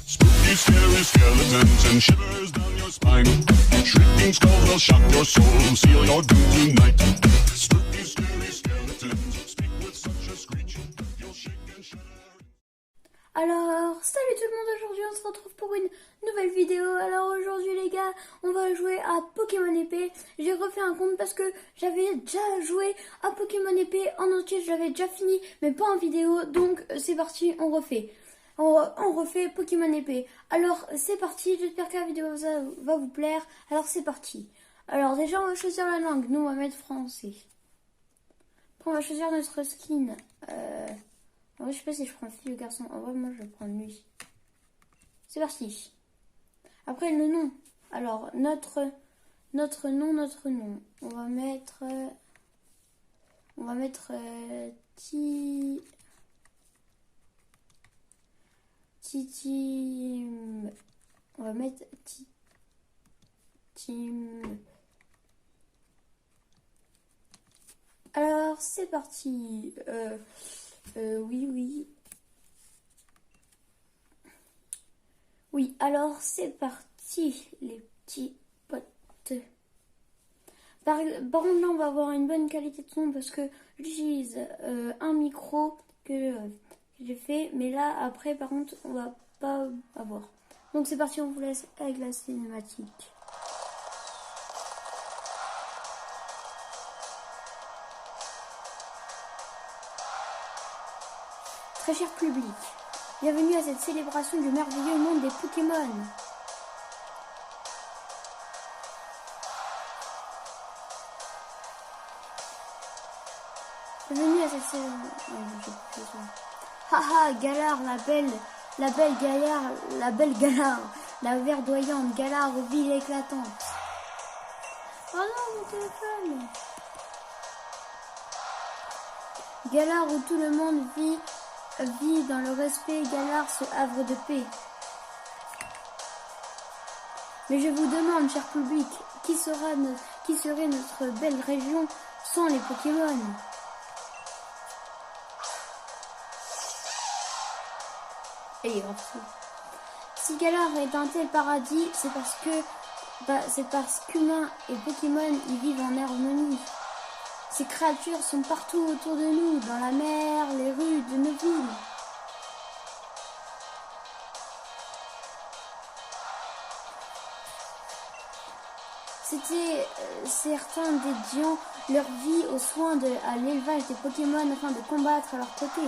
Spooky, scary skeletons and shivers down your spine. Shrieking skulls will shock your soul, seal your doom tonight. Spooky, scary skeletons speak with such a screech. You'll shake and shudder. Alors, salut tout le monde, aujourd'hui on se retrouve pour une nouvelle vidéo. Alors aujourd'hui les gars, on va jouer à Pokémon épée. J'ai refait un compte parce que j'avais déjà joué à Pokémon épée en entier, je l'avais déjà fini, mais pas en vidéo. Donc c'est parti, on refait. On refait Pokémon épée. Alors c'est parti, j'espère que la vidéo va vous plaire. Alors c'est parti. Alors déjà on va choisir la langue, nous on va mettre français. Après on va choisir notre skin. En vrai, je sais pas si je prends fille ou garçon. En vrai, moi, je vais prendre lui. C'est parti. Après, le nom. Alors, notre nom. On va mettre... Tim. On va mettre Tim. Alors, c'est parti. Oui. Oui, alors c'est parti, les petits potes. Par contre, là, on va avoir une bonne qualité de son parce que j'utilise un micro que j'ai fait. Mais là, après, par contre, on va pas avoir. Donc c'est parti, on vous laisse avec la cinématique. Très cher public, bienvenue à cette célébration du merveilleux monde des Pokémon. Bienvenue à cette célébration. Haha, Galar, la belle Galar, la verdoyante Galar aux villes éclatantes. Oh non, mon téléphone. Galar où tout le monde vit dans le respect, Galar, ce havre de paix. Mais je vous demande, cher public, qui serait notre belle région sans les Pokémon? Et si Galar est un tel paradis, c'est parce qu'humains et Pokémon y vivent en harmonie. Ces créatures sont partout autour de nous, dans la mer, les rues de nos villes. Certains dédiant leur vie aux soins à l'élevage des Pokémon afin de combattre à leur côté.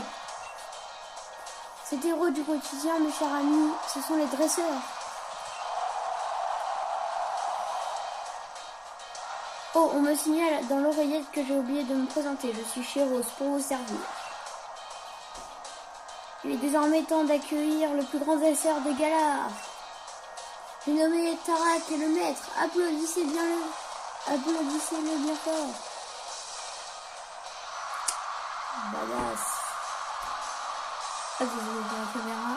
Ces héros du quotidien, mes chers amis, ce sont les dresseurs. Oh, on me signale dans l'oreillette que j'ai oublié de me présenter. Je suis Chéros pour vous servir. Il est désormais temps d'accueillir le plus grand dresseur de Galar. J'ai nommé Tarak le maître. Applaudissez-le bien fort. Badass. Ah, désolé pour la caméra.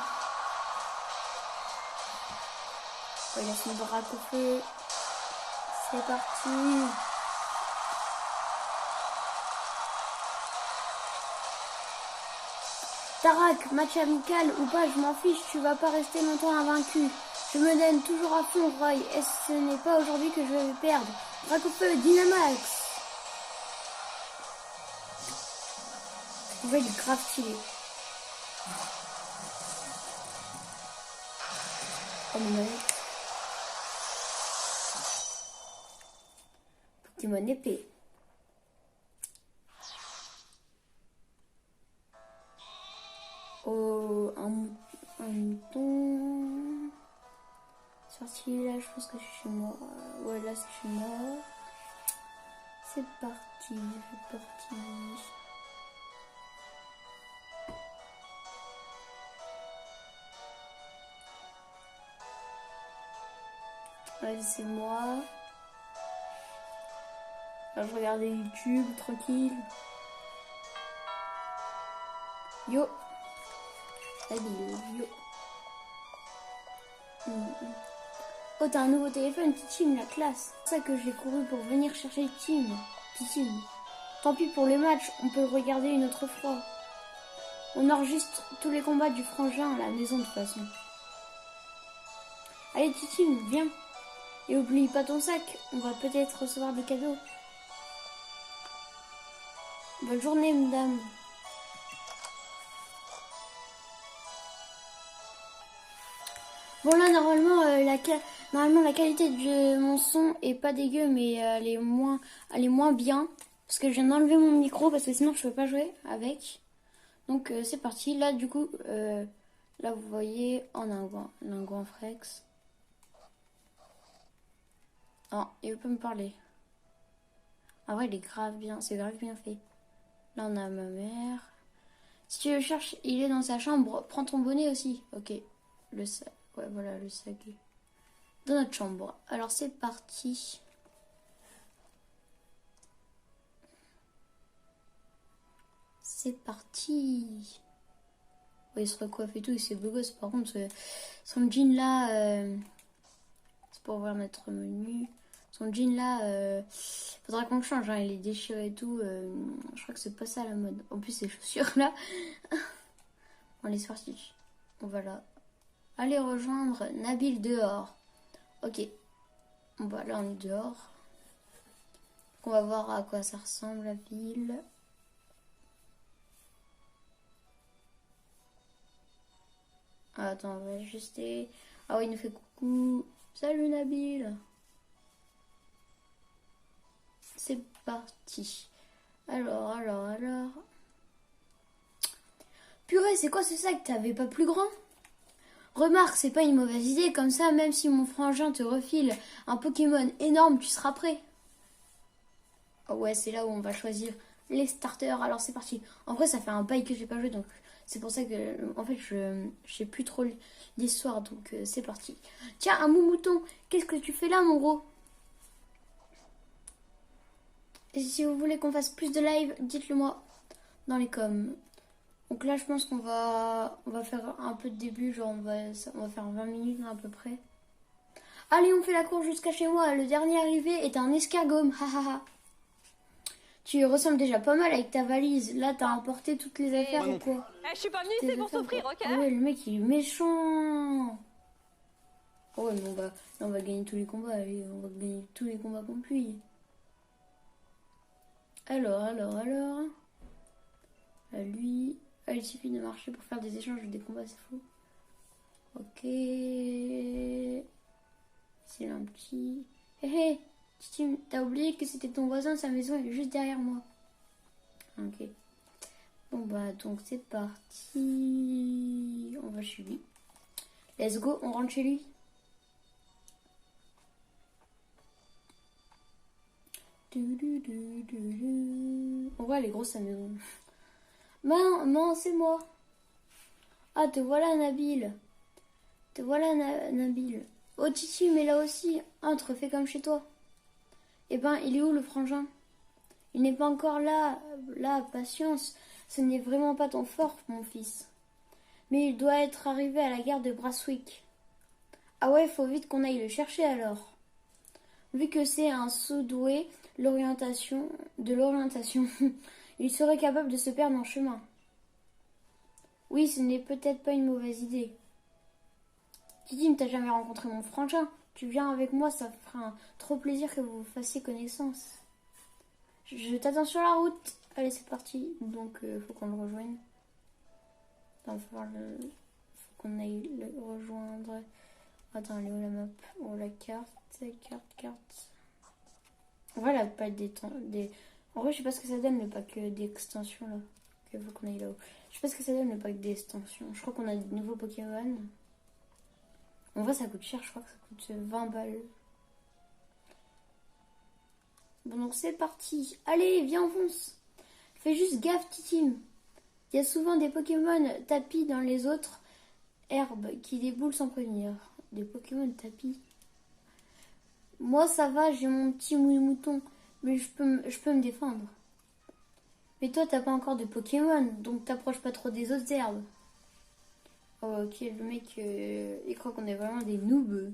Oh, il a son bras au feu. C'est parti. Tarak, match amical ou pas, je m'en fiche, tu vas pas rester longtemps invaincu. Je me donne toujours à fond, Roy, et ce n'est pas aujourd'hui que je vais perdre. Dracofeu, Dynamax. On va être grave stylé. Oh mon Pokémon épée. Oh, un mouton. Sorti là, je pense que je suis chez moi. Ouais, là c'est chez moi. C'est parti. Ouais, c'est moi. Là, je regardais YouTube, tranquille. Yo. Allez, yo. Oh, t'as un nouveau téléphone, Tim, la classe. C'est ça que j'ai couru pour venir chercher Tim. Tant pis pour les matchs, on peut le regarder une autre fois. On enregistre tous les combats du frangin à la maison de toute façon. Allez, Titi, viens. Et oublie pas ton sac, on va peut-être recevoir des cadeaux. Bonne journée, madame. Bon là, normalement la qualité de mon son est pas dégueu, mais elle est moins bien. Parce que je viens d'enlever mon micro, parce que sinon je peux pas jouer avec. Donc c'est parti. Là, du coup, là vous voyez, on a un grand flex. Oh, il veut pas me parler. En vrai, il est grave bien, c'est grave bien fait. Là, on a ma mère. Si tu le cherches, il est dans sa chambre. Prends ton bonnet aussi. Ok. Le sac. Ouais, voilà, le sac est dans notre chambre. Alors, c'est parti. C'est parti. Ouais, il se recoiffe et tout. Il s'est beau gosse. Par contre, son jean là... c'est pour voir notre menu. Son jean là, faudra qu'on le change, hein, il est déchiré et tout. Je crois que c'est pas ça la mode. En plus, ces chaussures là. On est sorti. Voilà. Allez rejoindre Nabil dehors. Ok. Bon, bah là, on est dehors. On va voir à quoi ça ressemble la ville. Ah, attends, on va ajuster. Ah oui, il nous fait coucou. Salut Nabil. C'est parti. Alors. Purée, c'est quoi ce sac? T'avais pas plus grand? Remarque, c'est pas une mauvaise idée. Comme ça, même si mon frangin te refile un Pokémon énorme, tu seras prêt. Oh ouais, c'est là où on va choisir les starters. Alors c'est parti. En vrai, ça fait un bail que j'ai pas joué, donc c'est pour ça que, en fait, je sais plus trop l'histoire. Donc c'est parti. Tiens, un mouton. Qu'est-ce que tu fais là, mon gros? Et si vous voulez qu'on fasse plus de live, dites-le moi dans les coms. Donc là, je pense qu'on va faire un peu de début, genre on va faire 20 minutes à peu près. Allez, on fait la course jusqu'à chez moi. Le dernier arrivé est un escargot. Hahaha. Tu ressembles déjà pas mal avec ta valise. Là, t'as emporté toutes les affaires ou quoi? Je suis pas venue ici pour souffrir, ok? Ah ouais, le mec il est méchant. Oh ouais, mais on va gagner tous les combats. Allez, on va gagner tous les combats contre lui. Alors. Lui. Ah, il suffit de marcher pour faire des échanges ou des combats, c'est fou. Ok. C'est un petit... Hé hé, Titi, t'as oublié que c'était ton voisin, sa maison est juste derrière moi. Ok. Bon bah, donc c'est parti. On va chez lui. Let's go, on rentre chez lui. On voit elle est grosse sa maison. Non, c'est moi. Ah, te voilà Nabil. Nabil. Oh Titi, mais là aussi, entre, fais comme chez toi. Eh ben, il est où le frangin? Il n'est pas encore là. Là, patience. Ce n'est vraiment pas ton fort, mon fils. Mais il doit être arrivé à la gare de Brasswick. Ah ouais, faut vite qu'on aille le chercher alors. Vu que c'est un sous-doué de l'orientation, il serait capable de se perdre en chemin. Oui, ce n'est peut-être pas une mauvaise idée. Titi, ne t'as jamais rencontré mon frangin? Tu viens avec moi, ça fera trop plaisir que vous fassiez connaissance. Je t'attends sur la route. Allez, c'est parti. Donc, faut qu'on le rejoigne. Attends, faut qu'on aille le rejoindre. Attends, elle est où la map? Oh, la carte. Voilà, pas des... En vrai, je sais pas ce que ça donne le pack d'extensions là. Ok, faut qu'on aille là-haut. Je sais pas ce que ça donne le pack d'extensions. Je crois qu'on a de nouveaux Pokémon. En vrai, ça coûte cher. Je crois que ça coûte 20 balles. Bon, donc c'est parti. Allez, viens, on fonce. Fais juste gaffe, Titim. Il y a souvent des Pokémon tapis dans les autres herbes qui déboulent sans prévenir. Des Pokémon tapis. Moi, ça va, j'ai mon petit mouton. Mais je peux me défendre. Mais toi, t'as pas encore de Pokémon, donc t'approches pas trop des autres herbes. Oh, ok, le mec, il croit qu'on est vraiment des noobs.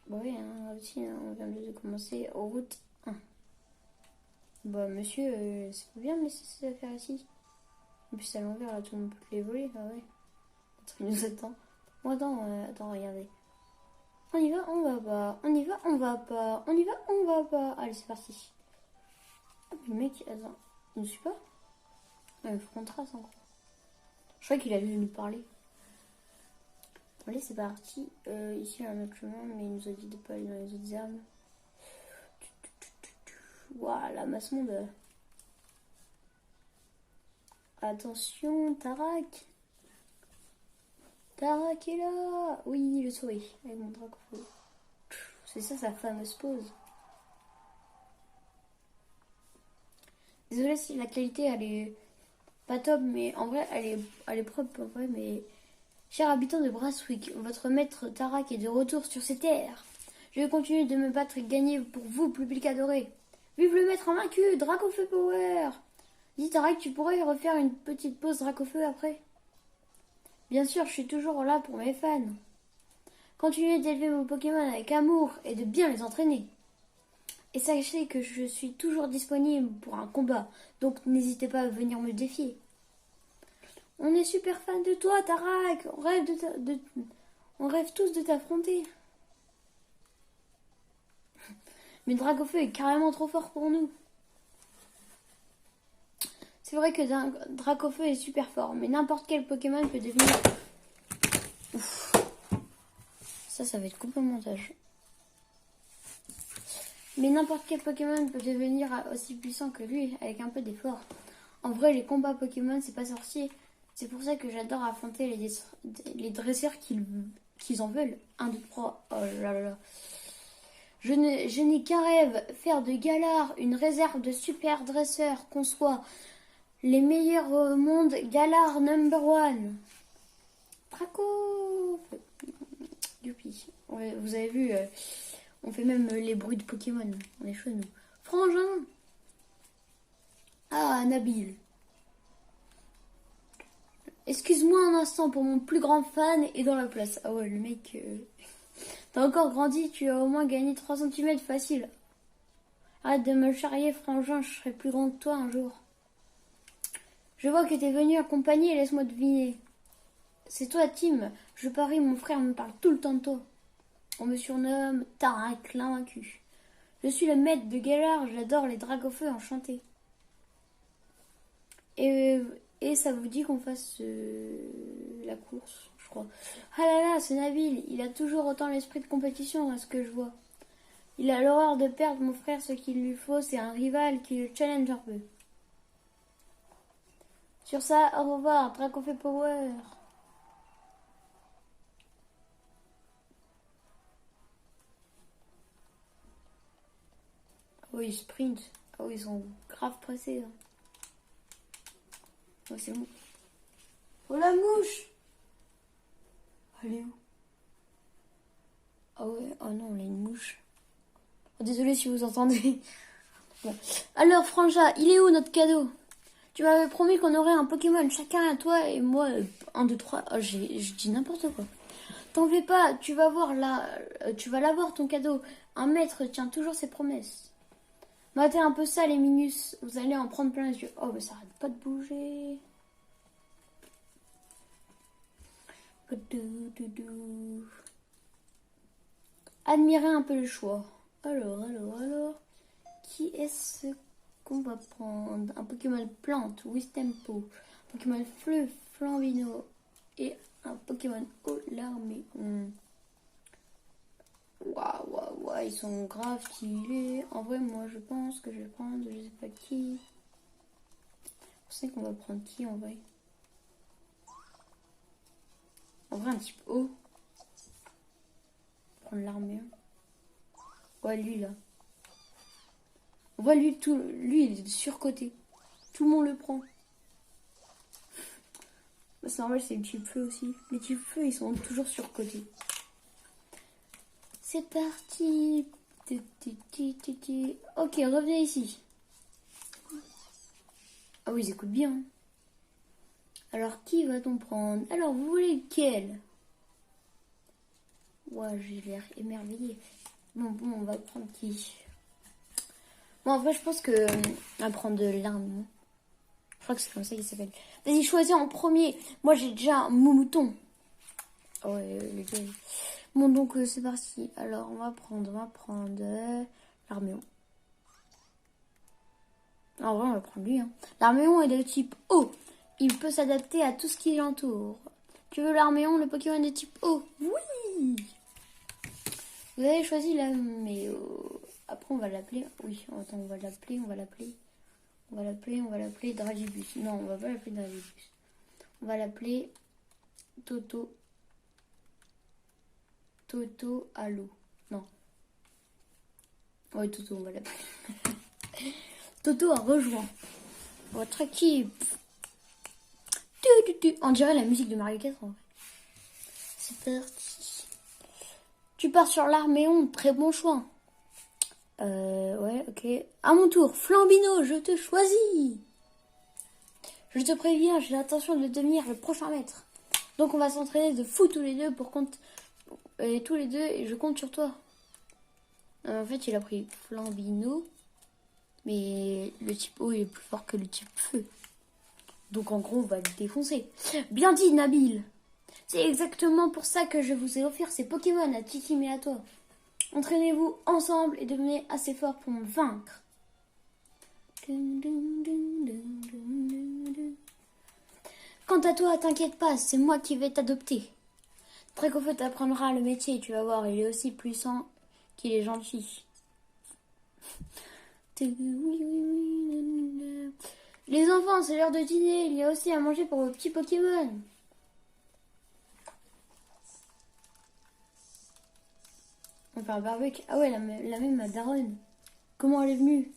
Bah oui, hein, aussi, hein, on vient de commencer en route 1. Bah monsieur, c'est pas bien de laisser ces affaires ici. En plus, à l'envers, là, tout le monde peut les voler, ah ouais. Il nous attend. Bon, attends, regardez. On y va, on va pas. On y va, on va pas. On y va, on va pas. Allez, c'est parti. Ah, mais le mec, attends, il ne suit pas? Il faut qu'on trace encore. Je crois qu'il a dû nous parler. Allez, c'est parti. Ici, il y a un autre chemin, mais il nous a dit de pas aller dans les autres herbes. Waouh, la masse monde. Attention, Tarak. Tarak est là. Oui, je souris avec mon Dracofeu. C'est ça sa fameuse pose. Désolée si la qualité elle est pas top, mais en vrai elle est propre en vrai. Mais chers habitants de Brasswick, votre maître Tarak est de retour sur ces terres. Je vais continuer de me battre et gagner pour vous, public adoré. Vive le maître invaincu, Dracofeu Power. Dis Tarak, tu pourrais refaire une petite pause Dracofeu après? Bien sûr, je suis toujours là pour mes fans. Continuez d'élever vos Pokémon avec amour et de bien les entraîner. Et sachez que je suis toujours disponible pour un combat, donc n'hésitez pas à venir me défier. On est super fans de toi, Tarak. On rêve tous de t'affronter. Mais Dracofeu est carrément trop fort pour nous. C'est vrai que Dracofeu est super fort, mais n'importe quel Pokémon peut devenir... Ouf. Ça va être coupé au montage. Mais n'importe quel Pokémon peut devenir aussi puissant que lui, avec un peu d'effort. En vrai, les combats Pokémon, c'est pas sorcier. C'est pour ça que j'adore affronter les dresseurs qu'ils en veulent. 1, 2, 3. Oh là là là. Je n'ai qu'un rêve, faire de Galar une réserve de super dresseurs, qu'on soit les meilleurs au monde. Galar #1. Draco. Youpi. Ouais, vous avez vu, on fait même les bruits de Pokémon. On est chaud, nous. Frangin. Ah, Nabil. Excuse-moi un instant pour mon plus grand fan est dans la place. Ah ouais, le mec... T'as encore grandi, tu as au moins gagné 3 cm facile. Arrête de me charrier, Frangin, je serai plus grand que toi un jour. Je vois que t'es venu accompagner, laisse-moi deviner. C'est toi, Tim. Je parie, mon frère me parle tout le temps de toi. On me surnomme Tarak l'invaincu. Je suis le maître de Galar, j'adore les Dracofeu enchantés. Et ça vous dit qu'on fasse la course, je crois. Ah là là, c'est Nabil, il a toujours autant l'esprit de compétition à ce que je vois. Il a l'horreur de perdre mon frère, ce qu'il lui faut, c'est un rival qui le challenge un peu. Sur ça, au revoir, Dracofeu Power. Oh, ils sprintent. Oh, ils sont grave pressés. Hein. Oh, c'est bon. Oh, la mouche! Elle est où? Ah ouais, oh non, on a une mouche. Oh, désolé si vous entendez. Bon. Alors, Frangin, il est où notre cadeau? Tu m'avais promis qu'on aurait un Pokémon, chacun à toi et moi, 1, 2, 3. Oh, je dis n'importe quoi. T'en fais pas, tu vas l'avoir ton cadeau. Un maître tient toujours ses promesses. Matez un peu ça, les Minus. Vous allez en prendre plein les yeux. Oh, mais ça arrête pas de bouger. Admirez un peu le choix. Alors. Qui est-ce qu'on va prendre? Un Pokémon plante, Wistempo. Un Pokémon fleuve, Flambino. Et un Pokémon eau, Larméon. Waouh, ils sont grave stylés. En vrai, moi, je pense que je vais prendre, je sais pas qui. Vous savez qu'on va prendre qui, en vrai? En vrai, un type haut. Prendre l'armée. Ouais, lui, là. On voit lui, il est surcoté. Tout le monde le prend. Bah, c'est normal, c'est le type feu aussi. Les types feu, ils sont toujours surcotés. C'est parti. Ok, revenez ici. Ah oui, ils écoutent bien. Alors, qui va-t-on prendre? Alors, vous voulez lequel? Ouais, j'ai l'air émerveillé. Bon, on va prendre qui? Bon, en vrai, je pense que... on va prendre de l'arme. Je crois que c'est comme ça qu'il s'appelle. Vas-y, choisis en premier. Moi, j'ai déjà un mouton. Ouais, les gars. Bon, donc c'est parti. Alors, on va prendre l'Arméon. En vrai, on va prendre lui. Hein. L'Arméon est de type eau. Il peut s'adapter à tout ce qui l'entoure. Tu veux l'Arméon, le Pokémon de type eau? Oui. Vous avez choisi l'Arméon. Après, on va l'appeler. Oui, attends, on va l'appeler Dragibus. Non, on va pas l'appeler Dragibus. On va l'appeler Toto. Toto à l'eau. Non. Oui, Toto, on va l'appeler. Toto a rejoint votre équipe. On dirait la musique de Mario 4 en vrai. C'est parti. Tu pars sur l'Arméon, très bon choix. Ouais, ok. À mon tour, Flambino, je te choisis. Je te préviens, j'ai l'intention de devenir le prochain maître. Donc on va s'entraîner de fou tous les deux et je compte sur toi. En fait, il a pris Flambino, mais le type eau est plus fort que le type feu. Donc en gros, on va le défoncer. Bien dit, Nabil. C'est exactement pour ça que je vous ai offert ces Pokémon à Tikim et à toi. Entraînez-vous ensemble et devenez assez fort pour me vaincre. Quant à toi, t'inquiète pas, c'est moi qui vais t'adopter. Dracofeu t'apprendra le métier, tu vas voir, il est aussi puissant qu'il est gentil. Les enfants, c'est l'heure de dîner, il y a aussi à manger pour vos petits Pokémon. On fait un barbecue. Ah ouais, la même daronne. Comment elle est venue?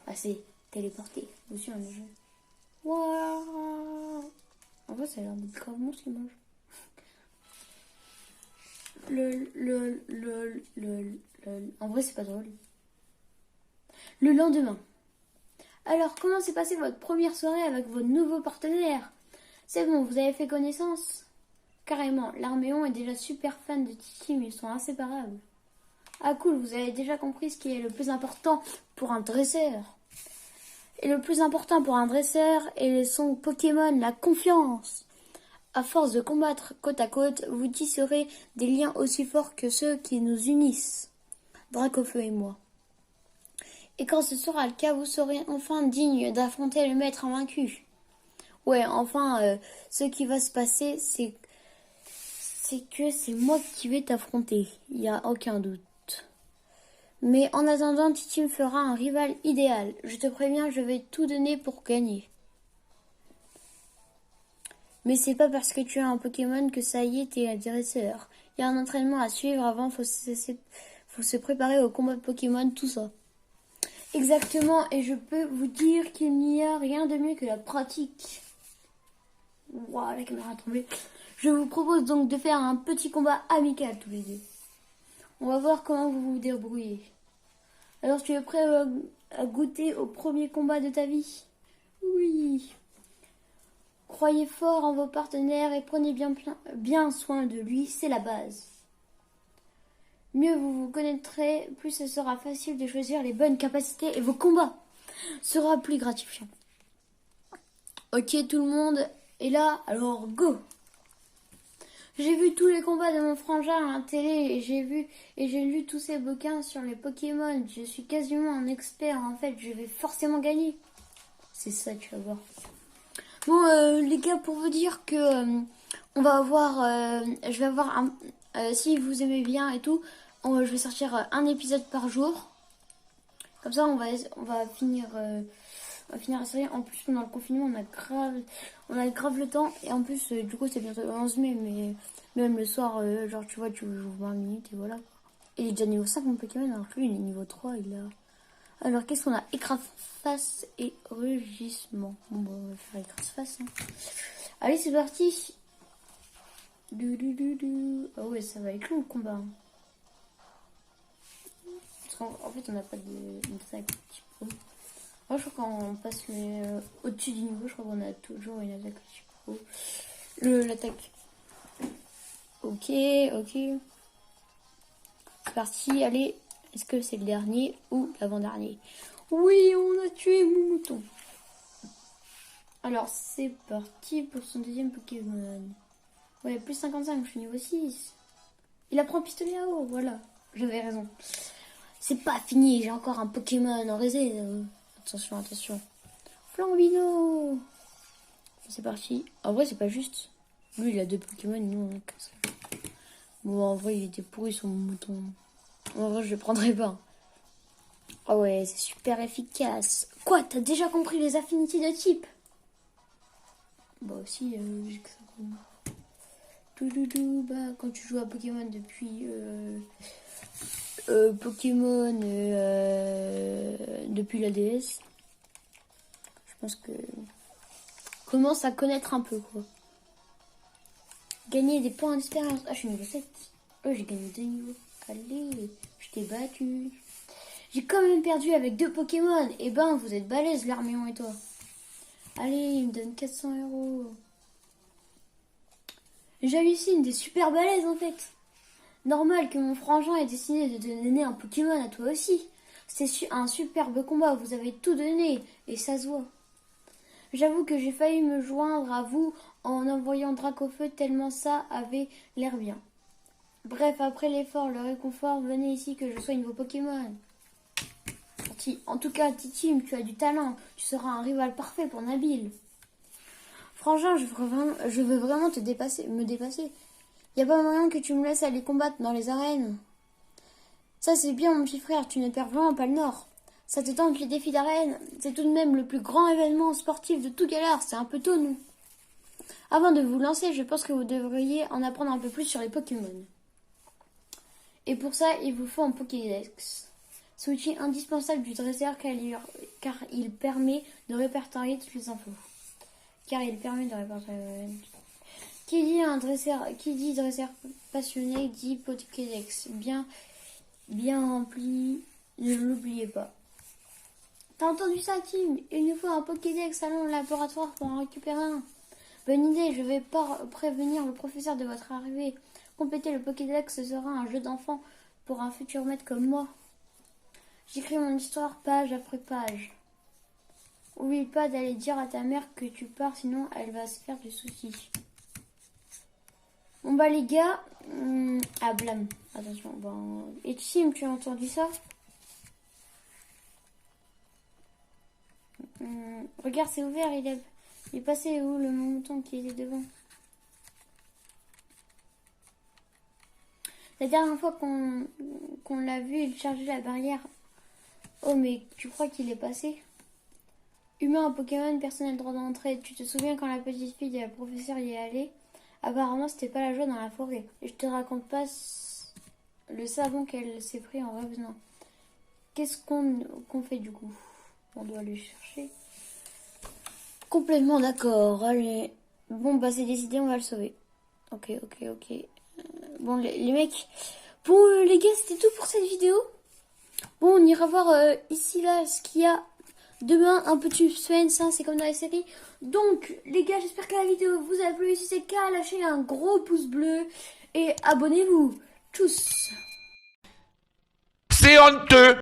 Ah, c'est téléporté. Aussi, on a joué. Waouh! En vrai, ça a l'air d'être grave bon ce qu'il mange. En vrai, c'est pas drôle. Le lendemain. Alors, comment s'est passée votre première soirée avec vos nouveaux partenaires? C'est bon, vous avez fait connaissance? Carrément, l'Arméon est déjà super fan de Titi, mais ils sont inséparables. Ah cool, vous avez déjà compris ce qui est le plus important pour un dresseur. Et le plus important pour un dresseur est son Pokémon, la confiance. À force de combattre côte à côte, vous tisserez des liens aussi forts que ceux qui nous unissent, Dracofeu et moi. Et quand ce sera le cas, vous serez enfin digne d'affronter le maître invaincu. Ouais, enfin, ce qui va se passer, c'est que c'est moi qui vais t'affronter. Il n'y a aucun doute. Mais en attendant, Titi me fera un rival idéal. Je te préviens, je vais tout donner pour gagner. Mais c'est pas parce que tu as un Pokémon que ça y est, t'es un dresseur. Il y a un entraînement à suivre avant, faut se préparer au combat de Pokémon, tout ça. Exactement, et je peux vous dire qu'il n'y a rien de mieux que la pratique. Waouh, la caméra a tombé. Je vous propose donc de faire un petit combat amical tous les deux. On va voir comment vous vous débrouillez. Alors, tu es prêt à goûter au premier combat de ta vie? Oui. Croyez fort en vos partenaires et prenez bien soin de lui, c'est la base. Mieux vous vous connaîtrez, plus ce sera facile de choisir les bonnes capacités et vos combats sera plus gratifiant. Ok, tout le monde est là, alors go! J'ai vu tous les combats de mon frangin à la télé et j'ai lu tous ces bouquins sur les Pokémon. Je suis quasiment un expert en fait, je vais forcément gagner. C'est ça, tu vas voir. Bon, les gars, pour vous dire que on va avoir, je vais avoir si vous aimez bien et tout, je vais sortir un épisode par jour. Comme ça, on va finir la série. En plus, pendant le confinement, on a grave le temps. Et en plus, du coup, c'est bientôt le 11 mai, mais même le soir, genre, tu vois, tu joues 20 minutes et voilà. Et il est déjà niveau 5, mon Pokémon, alors que lui, il est niveau 3, il a... Alors, qu'est-ce qu'on a? Écrase-face et rugissement. Bon, bah, on va faire écrase-face. Hein. Allez, c'est parti. Ah ouais, ça va être long le combat. Hein. Parce qu'en fait, on n'a pas d'attaque type pro. Moi, je crois qu'on passe au-dessus du niveau, je crois qu'on a toujours une attaque type pro. L'attaque. Ok. C'est parti, allez. Est-ce que c'est le dernier ou l'avant-dernier? Oui, on a tué mon mouton. Alors, c'est parti pour son deuxième Pokémon. Ouais, plus 55, je suis niveau 6. Il apprend pistolet à eau, voilà. J'avais raison. C'est pas fini, j'ai encore un Pokémon en réserve. Attention, attention. Flambino. C'est parti. En vrai, c'est pas juste. Lui, il a 2 Pokémon, nous, on a qu'un seul. Bon, en vrai, il était pourri son mouton. En vrai, je le prendrai pas. Ah ouais, c'est super efficace. Quoi, t'as déjà compris les affinités de type? Bah aussi, j'ai que ça comme... Bah, quand tu joues à Pokémon depuis depuis la DS, je pense que commence à connaître un peu quoi. Gagner des points d'expérience. Ah, je suis niveau 7. Oh, j'ai gagné 2 niveaux. Allez, je t'ai battu. J'ai quand même perdu avec 2 Pokémon. Eh ben, vous êtes balèze, l'Arméon et toi. Allez, il me donne 400 €. J'hallucine, des super balèzes en fait. Normal que mon frangin ait décidé de te donner un Pokémon à toi aussi. C'était un superbe combat, vous avez tout donné, et ça se voit. J'avoue que j'ai failli me joindre à vous en envoyant Dracofeu tellement ça avait l'air bien. Bref, après l'effort, le réconfort, venez ici que je soigne vos Pokémon. En tout cas, Titime, tu as du talent, tu seras un rival parfait pour Nabil. Frangin, je veux vraiment me dépasser. Y a pas moyen que tu me laisses aller combattre dans les arènes. Ça c'est bien mon petit frère, tu ne perds vraiment pas le nord. Ça te tente les défis d'arène, c'est tout de même le plus grand événement sportif de tout Galar, c'est un peu tôt non? Avant de vous lancer, je pense que vous devriez en apprendre un peu plus sur les Pokémon. Et pour ça, il vous faut un Pokédex. C'est outil indispensable du dresseur car il permet de répertorier toutes les infos. Qui dit dresseur passionné dit Pokédex. Bien rempli, ne l'oubliez pas. T'as entendu ça, Tim? Il nous faut un Pokédex, allons au laboratoire pour en récupérer un. Bonne idée, je vais prévenir le professeur de votre arrivée. Compléter le Pokédex, ce sera un jeu d'enfant pour un futur maître comme moi. J'écris mon histoire page après page. Oublie pas d'aller dire à ta mère que tu pars, sinon elle va se faire du souci. Bon bah les gars, ah blâme, attention, bon. Et Tim, tu as entendu ça? Regarde, c'est ouvert, il est passé où le mouton qui était devant? La dernière fois qu'on l'a vu, il chargeait la barrière. Oh mais tu crois qu'il est passé? Humain en Pokémon, personne n'a le droit d'entrer. Tu te souviens quand la petite fille de la professeure y est allée? Apparemment, c'était pas la joie dans la forêt. Et je te raconte pas le savon qu'elle s'est pris en revenant. Qu'est-ce qu'on fait du coup? On doit aller chercher. Complètement d'accord. Allez. Bon, bah c'est décidé, on va le sauver. Ok. Bon, les mecs. Bon, les gars, c'était tout pour cette vidéo. Bon, on ira voir ici, là, ce qu'il y a. Demain, un petit suspense, hein, c'est comme dans les séries. Donc, les gars, j'espère que la vidéo vous a plu. Si c'est le cas, lâchez un gros pouce bleu et abonnez-vous. Tchuss. C'est honteux.